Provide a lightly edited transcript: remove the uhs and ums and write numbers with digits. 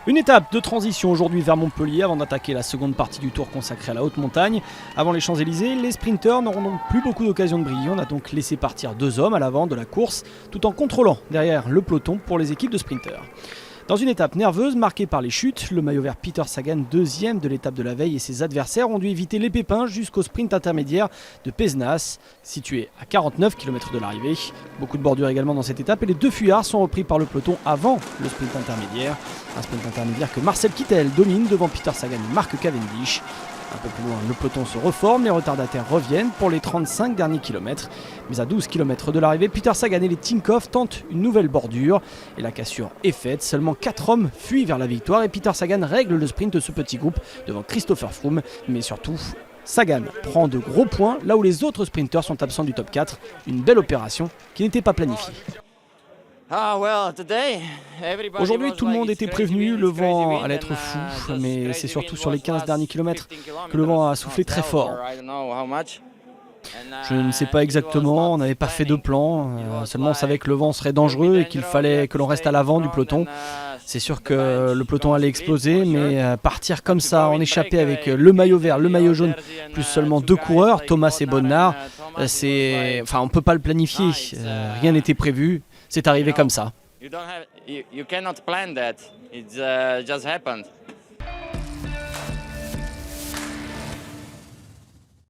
Une étape de transition aujourd'hui vers Montpellier avant d'attaquer la seconde partie du tour consacrée à la haute montagne. Avant les Champs-Élysées, les sprinteurs n'auront donc plus beaucoup d'occasions de briller. On a donc laissé partir 2 hommes à l'avant de la course tout en contrôlant derrière le peloton pour les équipes de sprinteurs. Dans une étape nerveuse marquée par les chutes, le maillot vert Peter Sagan, deuxième de l'étape de la veille, et ses adversaires ont dû éviter les pépins jusqu'au sprint intermédiaire de Pézenas, situé à 49 km de l'arrivée. Beaucoup de bordures également dans cette étape et les 2 fuyards sont repris par le peloton avant le sprint intermédiaire. Un sprint intermédiaire que Marcel Kittel domine devant Peter Sagan et Mark Cavendish. Un peu plus loin, le peloton se reforme, les retardataires reviennent pour les 35 derniers kilomètres. Mais à 12 km de l'arrivée, Peter Sagan et les Tinkoff tentent une nouvelle bordure. Et la cassure est faite, seulement 4 hommes fuient vers la victoire et Peter Sagan règle le sprint de ce petit groupe devant Christopher Froome. Mais surtout, Sagan prend de gros points là où les autres sprinteurs sont absents du top 4. Une belle opération qui n'était pas planifiée. Aujourd'hui, tout le monde était prévenu, le vent allait être fou, mais c'est surtout sur les 15 derniers kilomètres que le vent a soufflé très fort. Je ne sais pas exactement, on n'avait pas fait de plan, seulement on savait que le vent serait dangereux et qu'il fallait que l'on reste à l'avant du peloton. C'est sûr que le peloton allait exploser, mais partir comme ça, en échappée avec le maillot vert, le maillot jaune, plus seulement 2 coureurs, Thomas et Bonnard, on ne peut pas le planifier, rien n'était prévu. C'est arrivé comme ça. You cannot plan that. It just happened.